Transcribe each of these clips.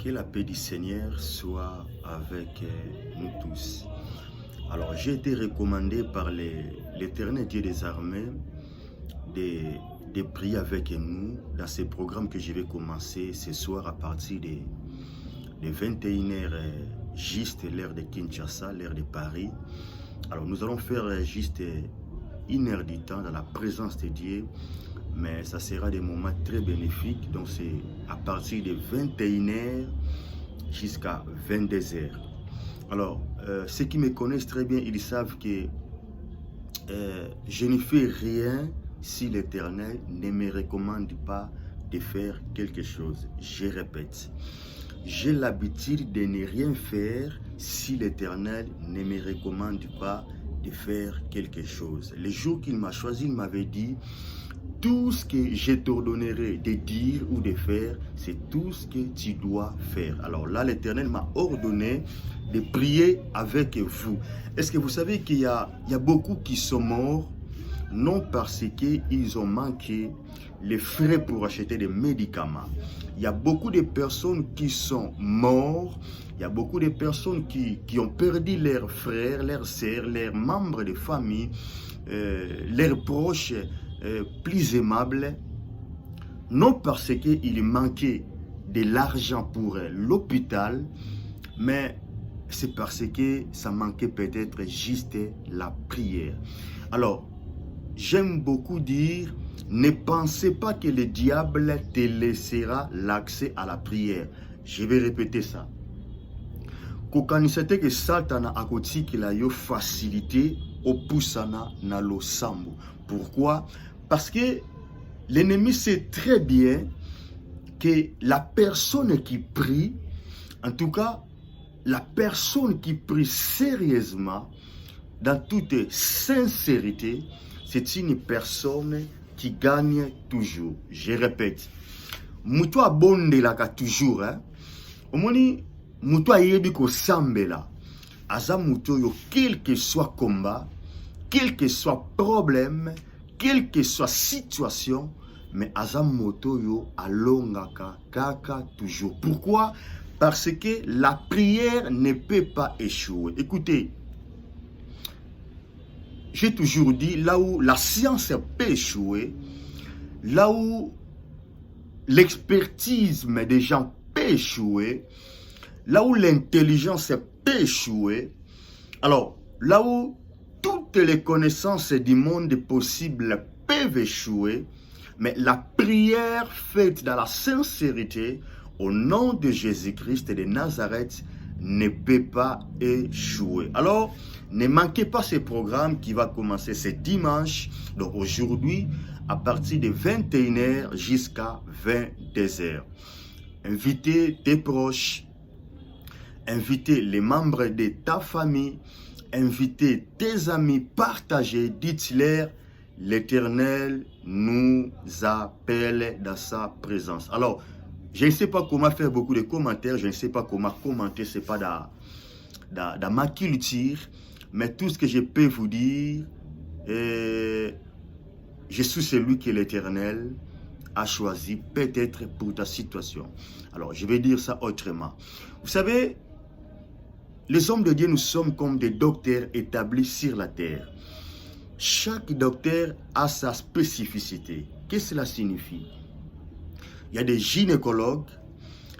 Que la paix du Seigneur soit avec nous tous. Alors, j'ai été recommandé par l'Éternel Dieu des armées de prier avec nous dans ce programme que je vais commencer ce soir à partir de 21h, juste l'heure de Kinshasa, l'heure de Paris. Alors, nous allons faire juste 1 heure du temps dans la présence de Dieu, mais ça sera des moments très bénéfiques. Donc, c'est à partir de 21h jusqu'à 22h. Alors, ceux qui me connaissent très bien, ils savent que je ne fais rien si l'Éternel ne me recommande pas de faire quelque chose. Je répète, j'ai l'habitude de ne rien faire si l'Éternel ne me recommande pas de faire quelque chose. Le jour qu'il m'a choisi, il m'avait dit: tout ce que je t'ordonnerai de dire ou de faire, c'est tout ce que tu dois faire. Alors là, l'Éternel m'a ordonné de prier avec vous. Est-ce que vous savez qu'il y a beaucoup qui sont morts, non parce qu'ils ont manqué les frais pour acheter des médicaments. Il y a beaucoup de personnes qui sont mortes. Il y a beaucoup de personnes qui ont perdu leurs frères, leurs sœurs, leurs membres de famille, leurs proches plus aimables, non parce qu'il manquait de l'argent pour l'hôpital, mais c'est parce que ça manquait peut-être juste la prière. Alors, j'aime beaucoup dire: ne pensez pas que le diable te laissera l'accès à la prière. Je vais répéter ça. Kokanisate que Satan a kotikila yo facilité au poussana na lo sambo. Pourquoi? Parce que l'ennemi sait très bien que la personne qui prie, en tout cas, la personne qui prie sérieusement, dans toute sincérité, c'est une personne qui gagne toujours. Je répète, muto abonde laka toujours, hein. Omoni muto ayebi ko sambela. Aza muto yo, quel que soit combat, quel que soit problème, quelle que soit situation, mais aza moto yo alongaka kaka toujours. Pourquoi? Parce que la prière ne peut pas échouer. Écoutez, j'ai toujours dit, là où la science peut échouer, là où l'expertise des gens peut échouer, là où l'intelligence peut échouer, alors là où toutes les connaissances du monde possible peuvent échouer, mais la prière faite dans la sincérité, au nom de Jésus-Christ de Nazareth, ne peut pas échouer. Alors, ne manquez pas ce programme qui va commencer ce dimanche, donc aujourd'hui, à partir de 21h jusqu'à 22h. Invitez tes proches, invitez les membres de ta famille, invitez tes amis, partagez, dites-leur: l'Éternel nous appelle dans sa présence. Alors, je ne sais pas comment faire beaucoup de commentaires, je ne sais pas comment commenter, ce n'est pas dans ma culture, mais tout ce que je peux vous dire, je suis celui que l'Éternel a choisi peut-être pour ta situation. Alors, je vais dire ça autrement. Vous savez, les hommes de Dieu, nous sommes comme des docteurs établis sur la terre. Chaque docteur a sa spécificité. Qu'est-ce que cela signifie? Il y a des gynécologues,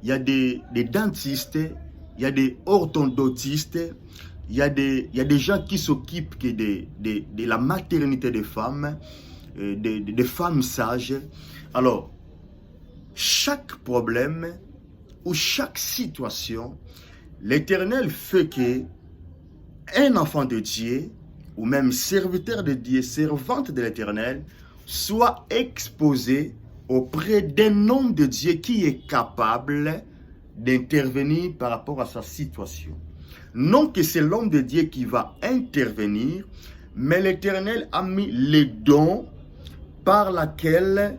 il y a des dentistes, il y a des orthodontistes, il y a des gens qui s'occupent de la maternité des femmes, des femmes sages. Alors, chaque problème ou chaque situation, l'Éternel fait que un enfant de Dieu, ou même serviteur de Dieu, servante de l'Éternel, soit exposé auprès d'un homme de Dieu qui est capable d'intervenir par rapport à sa situation. Non que c'est l'homme de Dieu qui va intervenir, mais l'Éternel a mis les dons par lesquels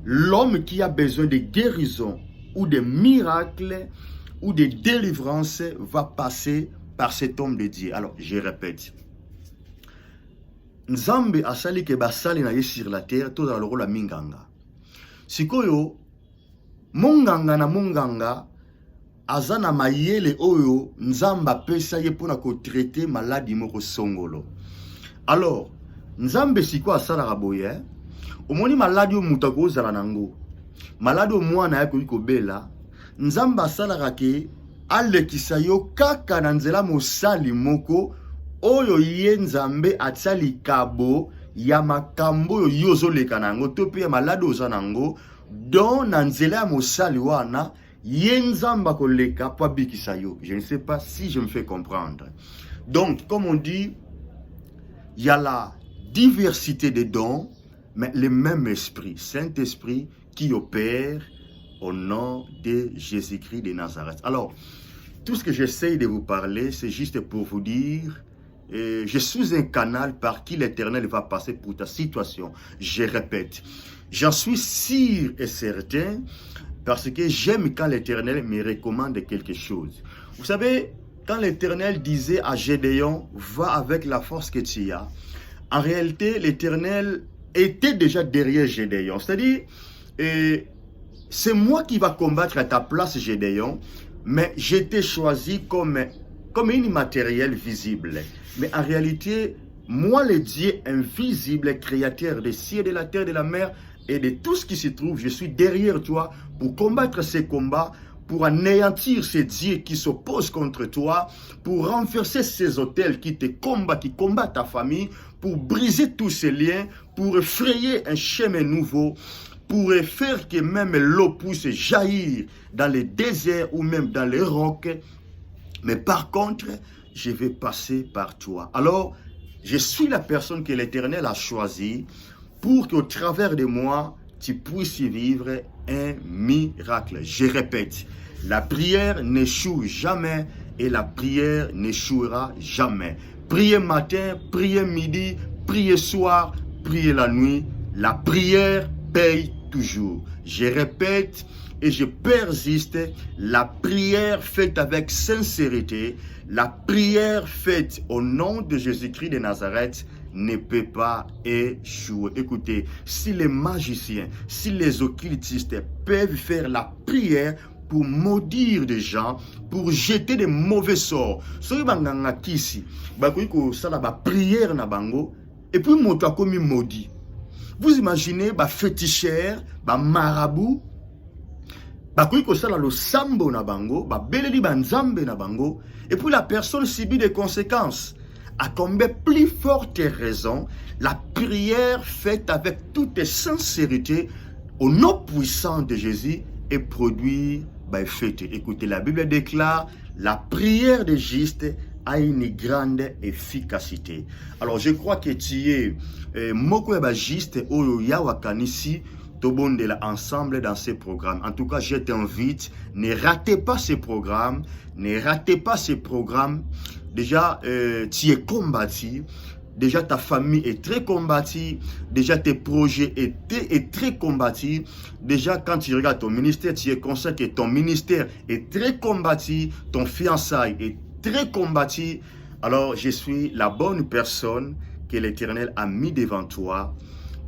l'homme qui a besoin de guérison ou de miracles ou de délivrance va passer par cet homme de Dieu. Alors, je répète. Nzambe asali ke basali na ye sur la terre, tout dans le rôle à minganga. Sikoyo, monganga na monganga, azana mayele oyo nzamba pesa ye pona ko traiter maladie moko songolo. Alors nzambe siko asala raboye omoni maladie o mutako zala nango maladie o mwana yako iko bela nzamba asala rake alekisa yo kaka na nzela mosali moko oyo ye nzambe atsali kabo ya makambo yo yozoleka nango to pe maladie ozanango don na nzela ya mosali wana ye nzamba koleka po abikisa yo. Je ne sais pas si je me fais comprendre. Donc comme on dit, il y a la diversité des dons, mais le même esprit, Saint-Esprit, qui opère au nom de Jésus-Christ de Nazareth. Alors, tout ce que j'essaye de vous parler, c'est juste pour vous dire, je suis un canal par qui l'Éternel va passer pour ta situation. Je répète, j'en suis sûr et certain, parce que j'aime quand l'Éternel me recommande quelque chose. Vous savez, quand l'Éternel disait à Gédéon, va avec la force que tu as, en réalité, l'Éternel était déjà derrière Gédéon. C'est-à-dire, c'est moi qui va combattre à ta place, Gédéon, mais j'étais choisi comme une immatérielle visible. Mais en réalité, moi, le Dieu invisible, créateur des cieux, de la terre, de la mer, et de tout ce qui se trouve, je suis derrière toi pour combattre ces combats, pour anéantir ces dieux qui s'opposent contre toi, pour renverser ces autels qui te combattent, qui combattent ta famille, pour briser tous ces liens, pour frayer un chemin nouveau, pour faire que même l'eau puisse jaillir dans les déserts ou même dans les rocs. Mais par contre, je vais passer par toi. Alors, je suis la personne que l'Éternel a choisie pour qu'au travers de moi, tu puisses vivre un miracle. Je répète, la prière n'échoue jamais et la prière n'échouera jamais. Priez matin, priez midi, priez soir, priez la nuit. La prière paye toujours. Je répète et je persiste, la prière faite avec sincérité, la prière faite au nom de Jésus-Christ de Nazareth ne peut pas échouer. Écoutez, si les magiciens, si les occultistes peuvent faire la prière pour maudire des gens, pour jeter des mauvais sorts, soki banganga kisi, bakoki ko sala ba prière na bango, et puis moto a commis maudit. Vous imaginez, ba féticheur, ba marabout, bakoki ko sala lo sambo na bango, ba beleli ba nzambe na bango, et puis la personne subit des conséquences. À combien plus forte raison, la prière faite avec toute sincérité au nom puissant de Jésus est produit by faith. Écoutez, la Bible déclare la prière des justes a une grande efficacité. Alors je crois que tu es moko ya juste oyo ya wakanisi tobondela ensemble dans ces programmes. En tout cas, je t'invite, ne ratez pas ces programmes, ne ratez pas ces programmes. Déjà, tu es combattu. Déjà, ta famille est très combattue. Déjà, tes projets est très combattus. Déjà, quand tu regardes ton ministère, tu es conscient que ton ministère est très combattu. Ton fiançailles est très combattu. Alors, je suis la bonne personne que l'Éternel a mis devant toi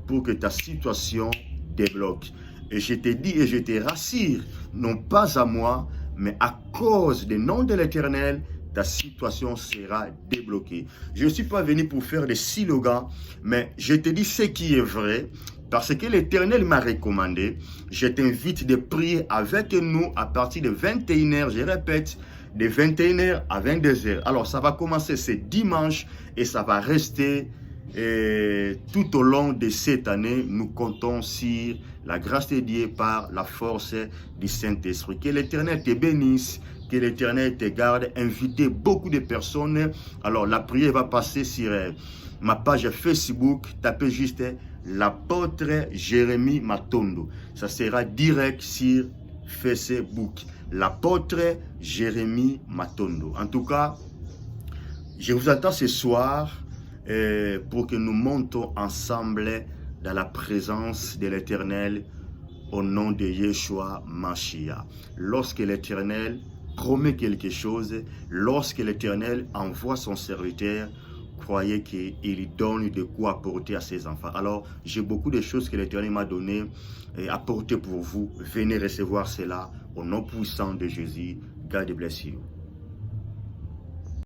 pour que ta situation débloque. Et je te dis et je te rassure, non pas à moi, mais à cause du nom de l'Éternel, ta situation sera débloquée. Je ne suis pas venu pour faire des slogans, mais je te dis ce qui est vrai, parce que l'Éternel m'a recommandé. Je t'invite de prier avec nous à partir de 21h, je répète, de 21h à 22h. Alors ça va commencer ce dimanche et ça va rester tout au long de cette année. Nous comptons sur la grâce de Dieu par la force du Saint-Esprit. Que l'Éternel te bénisse, que l'Éternel te garde. Invitez beaucoup de personnes. Alors la prière va passer sur ma page Facebook. Tapez juste l'apôtre Jérémie Matondo. Ça sera direct sur Facebook. L'apôtre Jérémie Matondo. En tout cas, je vous attends ce soir pour que nous montons ensemble dans la présence de l'Éternel au nom de Yeshua Mashiach. Lorsque l'Éternel promet quelque chose, lorsque l'Éternel envoie son serviteur, croyez qu'il donne de quoi apporter à ses enfants. Alors, j'ai beaucoup de choses que l'Éternel m'a données et apportées pour vous. Venez recevoir cela au nom puissant de Jésus. God bless you.